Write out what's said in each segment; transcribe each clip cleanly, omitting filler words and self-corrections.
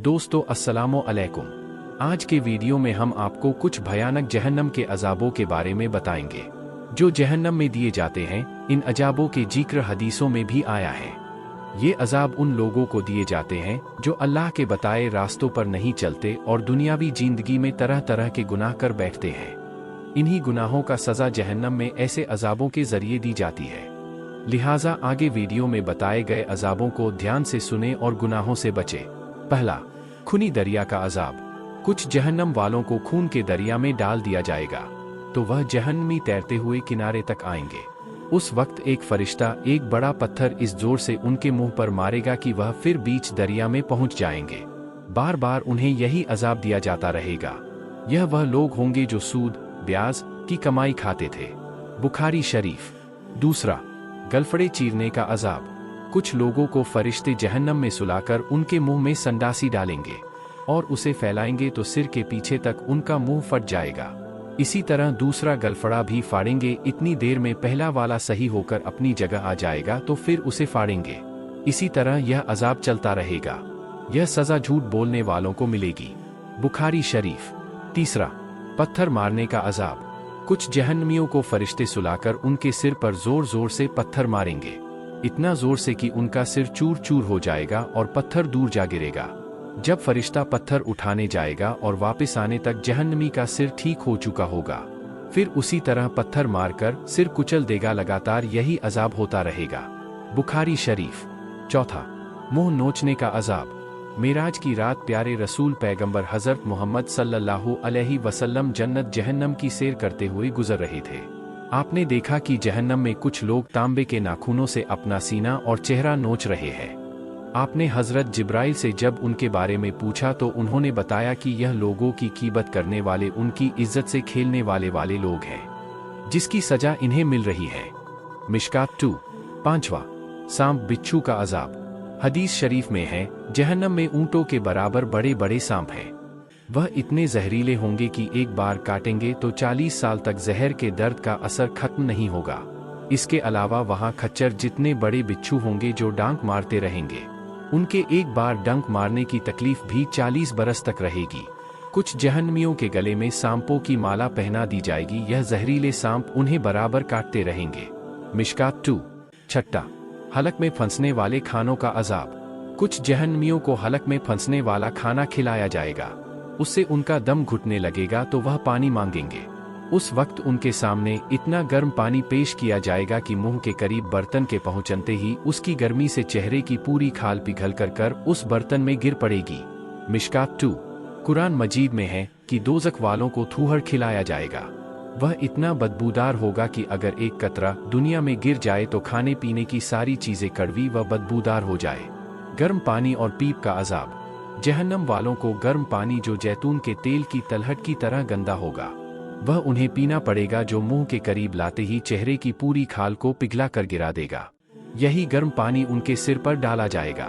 दोस्तों अस्सलामु अलैकुम। आज के वीडियो में हम आपको कुछ भयानक जहन्नम के अजाबों के बारे में बताएंगे जो जहन्नम में दिए जाते हैं। इन अजाबों के जिक्र हदीसों में भी आया है। ये अजाब उन लोगों को दिए जाते हैं जो अल्लाह के बताए रास्तों पर नहीं चलते और दुनियावी जिंदगी में तरह तरह के गुनाह कर बैठते हैं। इन्हीं गुनाहों का सज़ा जहन्नम में ऐसे अजाबों के जरिए दी जाती है। लिहाजा आगे वीडियो में बताए गए अजाबों को ध्यान से सुने और गुनाहों से बचे। पहला, खूनी दरिया का अजाब। कुछ जहन्नम वालों को खून के दरिया में डाल दिया जाएगा तो वह जहन्नमी तैरते हुए किनारे तक आएंगे। उस वक्त एक फरिश्ता एक बड़ा पत्थर इस जोर से उनके मुंह पर मारेगा कि वह फिर बीच दरिया में पहुंच जाएंगे। बार बार उन्हें यही अजाब दिया जाता रहेगा। यह वह लोग होंगे जो सूद ब्याज की कमाई खाते थे। बुखारी शरीफ। दूसरा, गलफड़े चीरने का अजाब। कुछ लोगों को फरिश्ते जहन्नम में सुलाकर उनके मुंह में संडासी डालेंगे और उसे फैलाएंगे तो सिर के पीछे तक उनका मुंह फट जाएगा। इसी तरह दूसरा गलफड़ा भी फाड़ेंगे। इतनी देर में पहला वाला सही होकर अपनी जगह आ जाएगा तो फिर उसे फाड़ेंगे। इसी तरह यह अजाब चलता रहेगा। यह सजा झूठ बोलने वालों को मिलेगी। बुखारी शरीफ। तीसरा, पत्थर मारने का अजाब। कुछ जहन्नमियों को फरिश्ते सुलाकर उनके सिर पर जोर जोर से पत्थर मारेंगे, इतना जोर से कि उनका सिर चूर चूर हो जाएगा और पत्थर दूर जा गिरेगा। जब फरिश्ता पत्थर उठाने जाएगा और वापस आने तक जहन्नमी का सिर ठीक हो चुका होगा। फिर उसी तरह पत्थर मारकर सिर कुचल देगा। लगातार यही अजाब होता रहेगा। बुखारी शरीफ। चौथा, मुंह नोचने का अजाब। मेराज की रात प्यारे रसूल पैगंबर हजरत मोहम्मद सल्लल्लाहु अलैहि वसल्लम जन्नत जहन्नम की सैर करते हुए गुजर रहे थे। आपने देखा कि जहन्नम में कुछ लोग तांबे के नाखूनों से अपना सीना और चेहरा नोच रहे हैं। आपने हजरत जिब्राइल से जब उनके बारे में पूछा तो उन्होंने बताया कि यह लोगों की कीमत करने वाले, उनकी इज्जत से खेलने वाले लोग हैं जिसकी सजा इन्हें मिल रही है। मिशकात 2। पांचवा, सांप बिच्छू का अजाब। हदीस शरीफ में है, जहन्नम में ऊंटों के बराबर बड़े बड़े सांप हैं। वह इतने जहरीले होंगे कि एक बार काटेंगे तो 40 साल तक जहर के दर्द का असर खत्म नहीं होगा। इसके अलावा वहाँ खच्चर जितने बड़े बिच्छू होंगे जो डांक मारते रहेंगे। उनके एक बार डंक मारने की तकलीफ भी 40 बरस तक रहेगी। कुछ जहन्नमियों के गले में सांपों की माला पहना दी जाएगी। यह जहरीले सांप उन्हें बराबर काटते रहेंगे। मिशकात 2। छठा, हलक में फंसने वाले खानों का अजाब। कुछ जहन्नमियों को हलक में फंसने वाला खाना खिलाया जाएगा। उससे उनका दम घुटने लगेगा तो वह पानी मांगेंगे। उस वक्त उनके सामने इतना गर्म पानी पेश किया जाएगा कि मुंह के करीब बर्तन के पहुंचते ही उसकी गर्मी से चेहरे की पूरी खाल पिघल कर उस बर्तन में गिर पड़ेगी। मिशकात 2। कुरान मजीद में है कि दोज़ख वालों को थूहड़ खिलाया जाएगा। वह इतना बदबूदार होगा कि अगर एक कतरा दुनिया में गिर जाए तो खाने पीने की सारी चीजें कड़वी व बदबूदार हो जाए। गर्म पानी और पीप का अजाब। जहन्नम वालों को गर्म पानी जो जैतून के तेल की तलहट की तरह गंदा होगा, वह उन्हें पीना पड़ेगा जो मुंह के करीब लाते ही चेहरे की पूरी खाल को पिघला कर गिरा देगा। यही गर्म पानी उनके सिर पर डाला जाएगा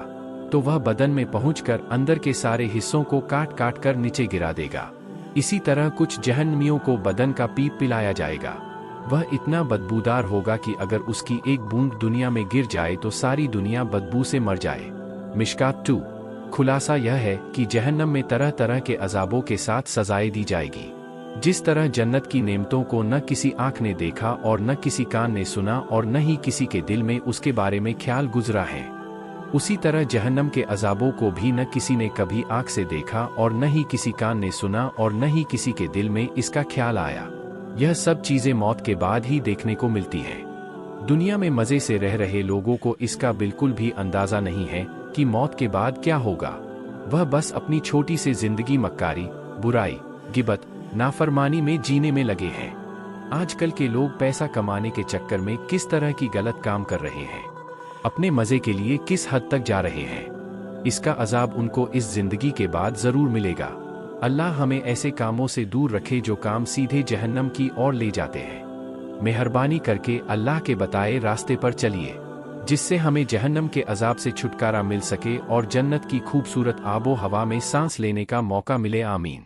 तो वह बदन में पहुंचकर अंदर के सारे हिस्सों को काट काट कर नीचे गिरा देगा। इसी तरह कुछ जहन्नमियों को बदन का पीप पिलाया जाएगा। वह इतना बदबूदार होगा कि अगर उसकी एक बूंद दुनिया में गिर जाए तो सारी दुनिया बदबू से मर जाए। मिशकात 2। खुलासा यह है कि जहन्नम में तरह तरह के अजाबों के साथ सजाएं दी जाएगी। जिस तरह जन्नत की नेमतों को न किसी आंख ने देखा और न किसी कान ने सुना और न ही किसी के दिल में उसके बारे में ख्याल गुजरा है, उसी तरह जहन्नम के अजाबों को भी न किसी ने कभी आंख से देखा और न ही किसी कान ने सुना और न ही किसी के दिल में इसका ख्याल आया। यह सब चीजें मौत के बाद ही देखने को मिलती है। दुनिया में मजे से रह रहे लोगों को इसका बिल्कुल भी अंदाजा नहीं है कि मौत के बाद क्या होगा। वह बस अपनी छोटी सी जिंदगी मक्कारी, बुराई, गिबत, नाफरमानी में जीने में लगे हैं। आजकल के लोग पैसा कमाने के चक्कर में किस तरह की गलत काम कर रहे हैं, अपने मजे के लिए किस हद तक जा रहे हैं, इसका अजाब उनको इस जिंदगी के बाद जरूर मिलेगा। अल्लाह हमें ऐसे कामों से दूर रखे जो काम सीधे जहन्नम की ओर ले जाते हैं। मेहरबानी करके अल्लाह के बताए रास्ते पर चलिए जिससे हमें जहन्नम के अजाब से छुटकारा मिल सके और जन्नत की खूबसूरत आबो हवा में सांस लेने का मौका मिले। आमीन।